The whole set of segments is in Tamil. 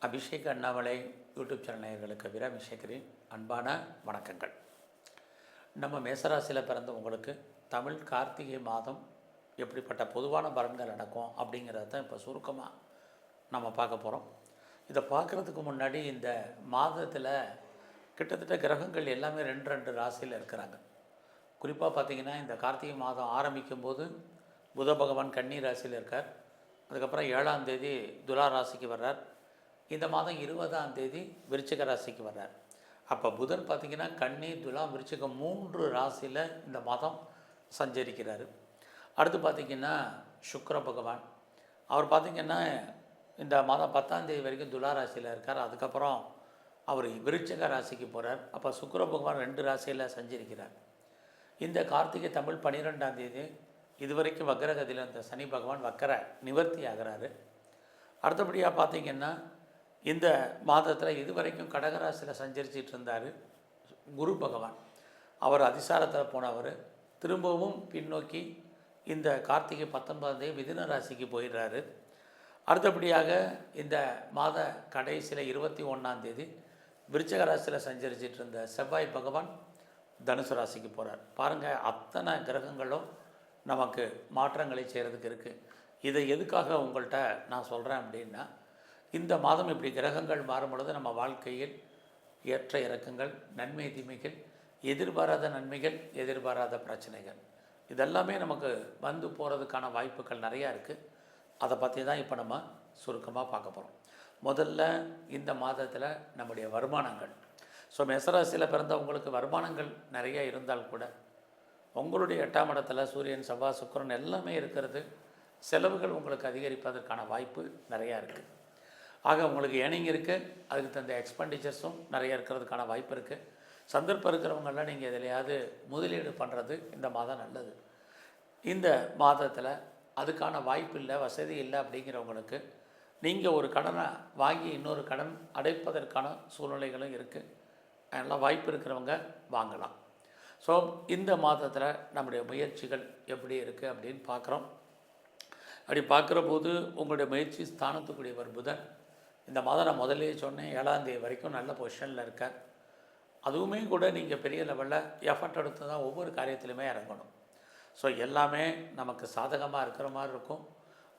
அபிஷேக் அண்ணாமலை யூடியூப் சேனல் நேயர்களுக்கு வீராபிஷேகரின் அன்பான வணக்கங்கள். நம்ம மேசராசியில் பிறந்த உங்களுக்கு தமிழ் கார்த்திகை மாதம் எப்படிப்பட்ட பொதுவான பலன்கள் நடக்கும் அப்படிங்கிறத தான் இப்போ சுருக்கமாக நம்ம பார்க்க போகிறோம். இதை பார்க்குறதுக்கு முன்னாடி இந்த மாதத்தில் கிட்டத்தட்ட கிரகங்கள் எல்லாமே ரெண்டு ரெண்டு ராசியில் இருக்கிறாங்க. குறிப்பாக பார்த்திங்கன்னா இந்த கார்த்திகை மாதம் ஆரம்பிக்கும் போது புத பகவான் கன்னி ராசியில் இருக்கார். அதுக்கப்புறம் 7ஆம் தேதி துலா ராசிக்கு வர்றார். இந்த மாதம் 20ஆம் தேதி விருச்சிக ராசிக்கு வர்றார். அப்போ புதன் பார்த்திங்கன்னா கன்னி துலா விருச்சிகம் 3 ராசியில் இந்த மாதம் சஞ்சரிக்கிறார். அடுத்து பார்த்திங்கன்னா சுக்கிர பகவான் அவர் பார்த்திங்கன்னா இந்த மாதம் 10ஆம் தேதி வரைக்கும் துலா ராசியில் இருக்கார். அதுக்கப்புறம் அவர் விருச்சிக ராசிக்கு போகிறார். அப்போ சுக்கிர பகவான் 2 ராசியில் சஞ்சரிக்கிறார். இந்த கார்த்திகை தமிழ் 12ஆம் தேதி இதுவரைக்கும் வக்கரகதியில் இருந்த சனி பகவான் வக்கர நிவர்த்தி ஆகிறாரு. அடுத்தபடியாக பார்த்திங்கன்னா இந்த மாதத்தில் இதுவரைக்கும் கடகராசியில் சஞ்சரிச்சிட்டு இருந்தார் குரு பகவான். அவர் அதிசாரத்தில் போனவர் திரும்பவும் பின்னோக்கி இந்த கார்த்திகை 19ஆம் தேதி மிதுன ராசிக்கு போயிடுறாரு. அடுத்தபடியாக இந்த மாத கடைசியில் 21ஆம் தேதி விருச்சிக ராசியில் சஞ்சரிச்சிட்டு இருந்த செவ்வாய் பகவான் தனுசு ராசிக்கு போகிறார். பாருங்கள், அத்தனை கிரகங்களும் நமக்கு மாற்றங்களை செய்கிறதுக்கு இருக்குது. இதை எதுக்காக உங்கள்கிட்ட நான் சொல்கிறேன் அப்படின்னா, இந்த மாதம் இப்படி கிரகங்கள் மாறும் பொழுது நம்ம வாழ்க்கையில் ஏற்ற இறக்கங்கள், நன்மை தீமைகள், எதிர்பாராத நன்மைகள், எதிர்பாராத பிரச்சனைகள் இதெல்லாமே நமக்கு வந்து போகிறதுக்கான வாய்ப்புகள் நிறையா இருக்குது. அதை பற்றி தான் இப்போ நம்ம சுருக்கமாக பார்க்க போகிறோம். முதல்ல இந்த மாதத்தில் நம்முடைய வருமானங்கள். ஸோ மேசராசியில் பிறந்தவங்களுக்கு வருமானங்கள் நிறையா இருந்தால் கூட உங்களுடைய 8ஆம் இடத்துல சூரியன், செவ்வாய், சுக்கிரன் எல்லாமே இருக்கிறது செலவுகள் உங்களுக்கு அதிகரிப்பதற்கான வாய்ப்பு நிறையா இருக்குது. ஆக உங்களுக்கு ஏர்னிங் இருக்குது, அதுக்கு தகுந்த எக்ஸ்பெண்டிச்சர்ஸும் நிறைய இருக்கிறதுக்கான வாய்ப்பு இருக்குது. சந்தர்ப்பம் இருக்கிறவங்கெல்லாம் நீங்கள் எதுலையாவது முதலீடு பண்ணுறது இந்த மாதம் நல்லது. இந்த மாதத்தில் அதுக்கான வாய்ப்பு இல்லை, வசதி இல்லை அப்படிங்கிறவங்களுக்கு நீங்கள் ஒரு கடனை வாங்கி இன்னொரு கடன் அடைப்பதற்கான சூழ்நிலைகளும் இருக்குது. அதனால் வாய்ப்பு இருக்கிறவங்க வாங்கலாம். ஸோ இந்த மாதத்தில் நம்முடைய முயற்சிகள் எப்படி இருக்குது அப்படின்னு பார்க்குறோம். அப்படி பார்க்குற போது உங்களுடைய முயற்சி ஸ்தானத்துக்குரியவர் புதன் இந்த மாதம் நான் முதல்லே சொன்னேன் 7ஆம் தேதி வரைக்கும் நல்ல பொசிஷனில் இருக்கார். அதுவுமே கூட நீங்கள் பெரிய லெவலில் எஃபர்ட் எடுத்து தான் ஒவ்வொரு காரியத்திலுமே இறங்கணும். ஸோ எல்லாமே நமக்கு சாதகமாக இருக்கிற மாதிரி இருக்கும்.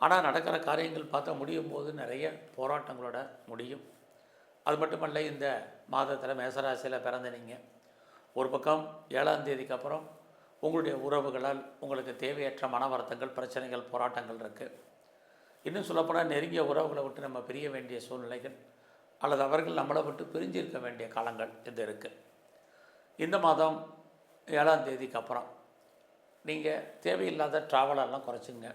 ஆனால் நடக்கிற காரியங்கள் பார்த்தா முடியும் போது நிறைய போராட்டங்களோட முடியும். அது மட்டுமல்ல, இந்த மாதத்தில் மேசராசியில் பிறந்த நீங்கள் ஒரு பக்கம் 7ஆம் தேதிக்கு அப்புறம் உங்களுடைய உறவுகளால் உங்களுக்கு தேவையற்ற மன வருத்தங்கள், பிரச்சனைகள், போராட்டங்கள் இருக்குது. இன்னும் சொல்லப்போனால் நெருங்கிய உறவுகளை விட்டு நம்ம பிரிய வேண்டிய சூழ்நிலைகள் அல்லது அவர்கள் நம்மளை விட்டு பிரிஞ்சிருக்க வேண்டிய காலங்கள் இது இருக்குது. இந்த மாதம் 7ஆம் தேதிக்கு அப்புறம் நீங்கள் தேவையில்லாத ட்ராவலெல்லாம் குறைச்சிங்க.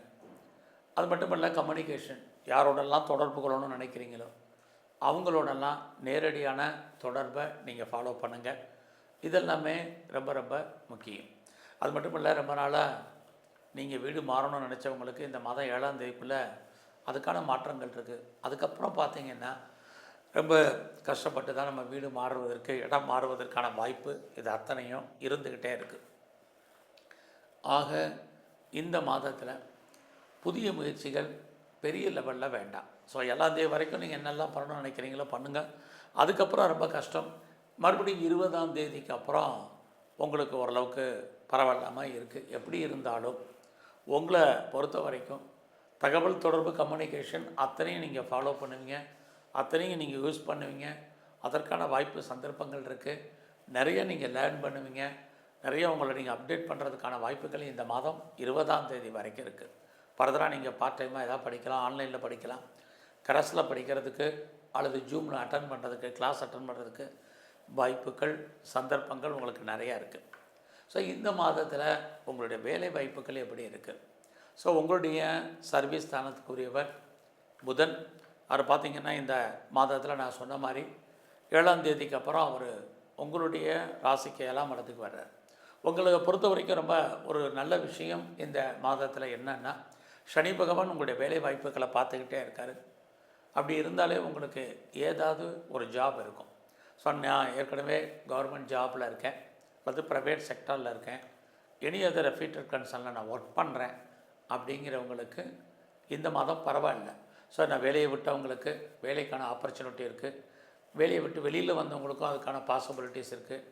அது மட்டுமல்ல, கம்யூனிகேஷன், யாரோடெல்லாம் தொடர்பு கொள்ளணும்னு நினைக்கிறீங்களோ அவங்களோடலாம் நேரடியான தொடர்பை நீங்கள் ஃபாலோ பண்ணுங்கள். இதெல்லாமே ரொம்ப ரொம்ப முக்கியம். அது மட்டும் இல்லை, ரொம்ப நாளாக நீங்கள் வீடு மாறணும்னு நினச்சவங்களுக்கு இந்த மாதம் 7ஆம் தேதிக்குள்ளே அதுக்கான மாற்றங்கள் இருக்குது. அதுக்கப்புறம் பார்த்திங்கன்னா ரொம்ப கஷ்டப்பட்டு தான் நம்ம வீடு மாறுவதற்கு, இடம் மாறுவதற்கான வாய்ப்பு இது அத்தனையும் இருந்துக்கிட்டே இருக்குது. ஆக இந்த மாதத்தில் புதிய முயற்சிகள் பெரிய லெவலில் வேண்டாம். ஸோ 7ஆம் தேதி வரைக்கும் நீங்கள் என்னெல்லாம் பண்ணணும்னு நினைக்கிறீங்களோ பண்ணுங்கள். அதுக்கப்புறம் ரொம்ப கஷ்டம். மறுபடியும் 20ஆம் தேதிக்கு அப்புறம் உங்களுக்கு ஓரளவுக்கு பரவாயில்லாமல் இருக்குது. எப்படி இருந்தாலும் உங்களை பொறுத்த வரைக்கும் தகவல் தொடர்பு, கம்யூனிகேஷன் அத்தனையும் நீங்கள் ஃபாலோ பண்ணுவீங்க, அத்தனையும் நீங்கள் யூஸ் பண்ணுவீங்க. அதற்கான வாய்ப்பு, சந்தர்ப்பங்கள் இருக்குது. நிறைய நீங்கள் லேர்ன் பண்ணுவீங்க. நிறைய உங்களை நீங்கள் அப்டேட் பண்ணுறதுக்கான வாய்ப்புகள் இந்த மாதம் 20ஆம் தேதி வரைக்கும் இருக்குது. ஃபர்தராக நீங்கள் பார்ட் டைமாக எதாவது படிக்கலாம், ஆன்லைனில் படிக்கலாம், கரஸில் படிக்கிறதுக்கு அல்லது ஜூமில் அட்டன் பண்ணுறதுக்கு, கிளாஸ் அட்டன் பண்ணுறதுக்கு வாய்ப்புகள், சந்தர்ப்பங்கள் உங்களுக்கு நிறையா இருக்குது. ஸோ இந்த மாதத்தில் உங்களுடைய வேலை வாய்ப்புகள் எப்படி இருக்குது? ஸோ உங்களுடைய சர்வீஸ் ஸ்தானத்துக்குரியவர் புதன். அவர் பார்த்திங்கன்னா இந்த மாதத்தில் நான் சொன்ன மாதிரி 7ஆம் தேதிக்கு அப்புறம் அவர் உங்களுடைய ராசிக்கு 7ஆம் இடத்துக்கு வர்றார். உங்களை பொறுத்த வரைக்கும் ரொம்ப ஒரு நல்ல விஷயம் இந்த மாதத்தில் என்னென்னா, சனி பகவான் உங்களுடைய வேலை வாய்ப்புகளை பார்த்துக்கிட்டே இருக்கார். அப்படி இருந்தாலே உங்களுக்கு ஏதாவது ஒரு ஜாப் இருக்கும். ஸோ நான் ஏற்கனவே கவர்மெண்ட் ஜாபில் இருக்கேன், அல்லது ப்ரைவேட் செக்டரில் இருக்கேன், எனி அதர் ரெஃபீட்டர் கன்சர்னில் நான் ஒர்க் பண்ணுறேன் அப்படிங்கிறவங்களுக்கு இந்த மாதம் பரவாயில்ல. ஸோ நான் வேலையை விட்டவங்களுக்கு வேலைக்கான ஆப்பர்ச்சுனிட்டி இருக்குது, வேலையை விட்டு வெளியில் வந்தவங்களுக்கும் அதுக்கான பாசிபிலிட்டிஸ் இருக்குது,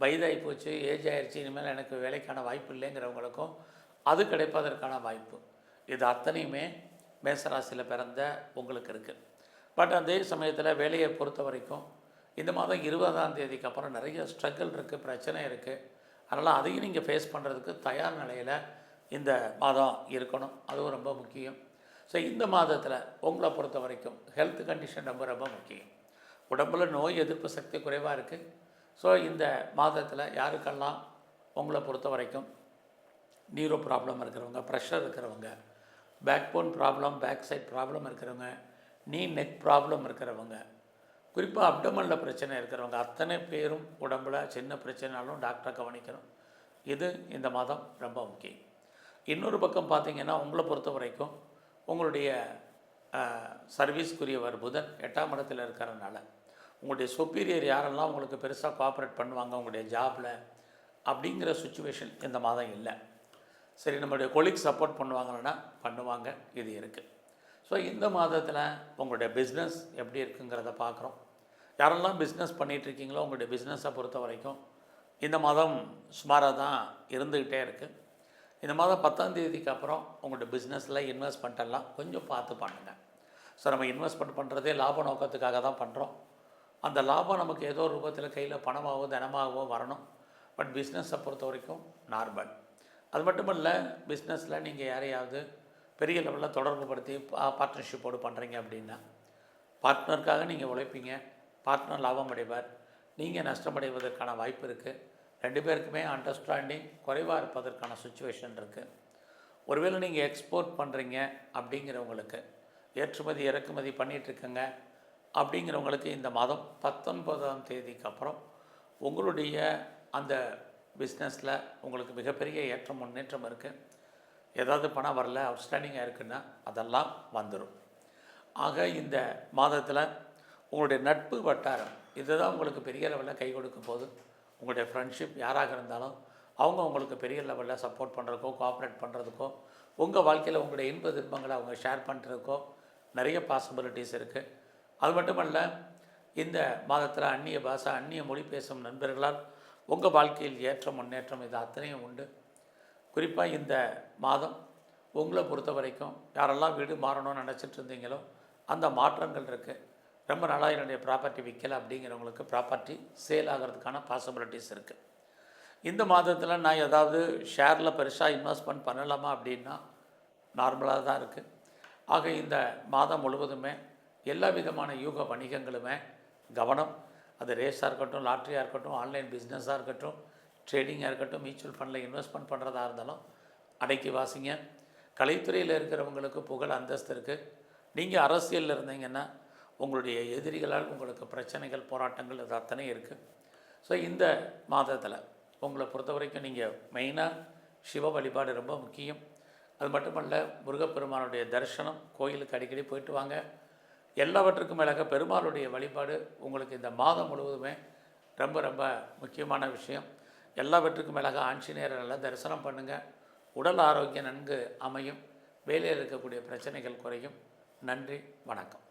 வயதாகி போச்சு, ஏஜ் ஆயிடுச்சு, இனிமேல் எனக்கு வேலைக்கான வாய்ப்பு இல்லைங்கிறவங்களுக்கும் அது கிடைப்பதற்கான வாய்ப்பு, இது அத்தனையுமே மேசராசியில் பிறந்த உங்களுக்கு இருக்குது. பட் அதே சமயத்தில் வேலையை பொறுத்த வரைக்கும் இந்த மாதம் 20ஆம் தேதிக்கு அப்புறம் நிறைய ஸ்ட்ரகிள் இருக்குது, பிரச்சனை இருக்குது. அதனால் அதையும் நீங்கள் ஃபேஸ் பண்ணுறதுக்கு தயார் நிலையில் இந்த மாதம் இருக்கணும், அதுவும் ரொம்ப முக்கியம். ஸோ இந்த மாதத்தில் உங்களை பொறுத்த வரைக்கும் ஹெல்த் கண்டிஷன் ரொம்ப ரொம்ப முக்கியம். உடம்பில் நோய் எதிர்ப்பு சக்தி குறைவாக இருக்குது. ஸோ இந்த மாதத்தில் யாருக்கெல்லாம் உங்களை பொறுத்த வரைக்கும் நியூரோ ப்ராப்ளம் இருக்கிறவங்க, ப்ரெஷர் இருக்கிறவங்க, back bone problem, back side problem இருக்கிறவங்க, நெக் ப்ராப்ளம் இருக்கிறவங்க, குறிப்பாக அப்டமனில் பிரச்சனை இருக்கிறவங்க அத்தனை பேரும் உடம்பில் சின்ன பிரச்சனைனாலும் டாக்டரை கவனிக்கணும். இது இந்த மாதம் ரொம்ப முக்கியம். இன்னொரு பக்கம் பார்த்திங்கன்னா உங்களை பொறுத்த வரைக்கும் உங்களுடைய சர்வீஸ்க்குரியவர் புதன் 8ஆம் இடத்தில் இருக்கிறதுனால உங்களுடைய சுப்பீரியர் யாரெல்லாம் உங்களுக்கு பெருசாக கோஆப்ரேட் பண்ணுவாங்க உங்களுடைய ஜாபில் அப்படிங்கிற சுச்சுவேஷன் இந்த மாதம் இல்லை. சரி, நம்மளுடைய கொலீக் சப்போர்ட் பண்ணுவாங்கன்னா பண்ணுவாங்க, இது இருக்குது. ஸோ இந்த மாதத்தில் உங்களுடைய பிஸ்னஸ் எப்படி இருக்குங்கிறத பார்க்குறோம். யாரெல்லாம் பிஸ்னஸ் பண்ணிகிட்ருக்கீங்களோ உங்களுடைய பிஸ்னஸை பொறுத்த வரைக்கும் இந்த மாதம் சுமாராக தான் இருந்துக்கிட்டே இருக்குது. இந்த மாதம் 10ஆம் தேதிக்கு அப்புறம் உங்களுடைய பிஸ்னஸில் இன்வெஸ்ட்மெண்ட்டெல்லாம் கொஞ்சம் பார்த்து பண்ணுங்கள். ஸோ நம்ம இன்வெஸ்ட்மெண்ட் பண்ணுறதே லாப நோக்கத்துக்காக தான் பண்ணுறோம். அந்த லாபம் நமக்கு ஏதோ ஒரு ரூபத்தில் கையில் பணமாகவோ தினமாகவோ வரணும். பட் பிஸ்னஸை பொறுத்த வரைக்கும் நார்மல். அது மட்டும் இல்லை, பிஸ்னஸில் நீங்கள் யாரையாவது பெரிய லெவலில் தொடர்பு படுத்தி பார்ட்னர்ஷிப்போடு பண்ணுறீங்க அப்படின்னா பார்ட்னருக்காக நீங்கள் உழைப்பீங்க, பார்ட்னர் லாபம் அடைவார், நீங்கள் நஷ்டமடைவதற்கான வாய்ப்பு இருக்குது. 2 பேருக்குமே அண்டர்ஸ்டாண்டிங் குறைவாக இருப்பதற்கான சுச்சுவேஷன் இருக்குது. ஒருவேளை நீங்கள் எக்ஸ்போர்ட் பண்ணுறீங்க அப்படிங்கிறவங்களுக்கு, ஏற்றுமதி இறக்குமதி பண்ணிகிட்ருக்கங்க அப்படிங்கிறவங்களுக்கு இந்த மாதம் 19ஆம் தேதிக்கு அப்புறம் உங்களுடைய அந்த பிஸ்னஸில் உங்களுக்கு மிகப்பெரிய ஏற்றம் முன்னேற்றம் இருக்குது. ஏதாவது பணம் வரல, அவுட்ஸ்டாண்டிங்காக இருக்குன்னா அதெல்லாம் வந்துடும். ஆக இந்த மாதத்தில் உங்களுடைய நட்பு வட்டாரம் இதுதான் உங்களுக்கு பெரிய லெவலில் கை கொடுக்கும் போது உங்களுடைய ஃப்ரெண்ட்ஷிப் யாராக இருந்தாலும் அவங்க உங்களுக்கு பெரிய லெவலில் சப்போர்ட் பண்ணுறதுக்கோ கோஆப்ரேட் பண்ணுறதுக்கோ உங்கள் வாழ்க்கையில் உங்களுடைய இன்ப துன்பங்களை அவங்க ஷேர் பண்ணுறதுக்கோ நிறைய பாசிபிலிட்டிஸ் இருக்குது. அது மட்டுமல்ல, இந்த மாதத்தில் அந்நிய பாஷை அந்நிய மொழி பேசும் நண்பர்களால் உங்கள் வாழ்க்கையில் ஏற்ற முன்னேற்றம் இது அத்தனையும் உண்டு. குறிப்பாக இந்த மாதம் உங்களை பொறுத்த வரைக்கும் யாரெல்லாம் வீடு மாறணும்னு நினச்சிட்டு இருந்தீங்களோ அந்த மாற்றங்கள் இருக்குது. ரொம்ப நாளாக என்னுடைய ப்ராப்பர்ட்டி விற்கலை அப்படிங்கிறவங்களுக்கு ப்ராப்பர்ட்டி சேல் ஆகிறதுக்கான பாசிபிலிட்டிஸ் இருக்குது. இந்த மாதத்தில் நான் ஏதாவது ஷேரில் பெருசாக இன்வெஸ்ட்மெண்ட் பண்ணலாமா அப்படின்னா நார்மலாக தான் இருக்குது. ஆக இந்த மாதம் முழுவதுமே எல்லா விதமான யூக வணிகங்களுமே கவனம். அது ரேஸாக இருக்கட்டும், லாட்ரியாக இருக்கட்டும், ஆன்லைன் பிஸ்னஸாக இருக்கட்டும், ட்ரேடிங்காக இருக்கட்டும், மியூச்சுவல் ஃபண்டில் இன்வெஸ்ட்மெண்ட் பண்ணுறதா இருந்தாலும் அடக்கி வாசிங்க. கலைத்துறையில் இருக்கிறவங்களுக்கு புகழ் அந்தஸ்து இருக்குது. நீங்கள் அரசியலில் இருந்தீங்கன்னா உங்களுடைய எதிரிகளால் உங்களுக்கு பிரச்சனைகள் போராட்டங்கள் இது அத்தனை இருக்குது. ஸோ இந்த மாதத்தில் உங்களை பொறுத்த வரைக்கும் நீங்கள் மெயினாக சிவ வழிபாடு ரொம்ப முக்கியம். அது மட்டுமல்ல, முருகப்பெருமானுடைய தரிசனம், கோயிலுக்கு அடிக்கடி போயிட்டு வாங்க. எல்லாவற்றுக்கும் மேலாக பெருமாளுடைய வழிபாடு உங்களுக்கு இந்த மாதம் முழுவதுமே ரொம்ப ரொம்ப முக்கியமான விஷயம். எல்லாவற்றுக்கும் மேலாக ஆஞ்சநேயரை நல்லா தரிசனம் பண்ணுங்கள். உடல் ஆரோக்கியம் நன்கு அமையும். வேலையில் இருக்கக்கூடிய பிரச்சனைகள் குறையும். நன்றி, வணக்கம்.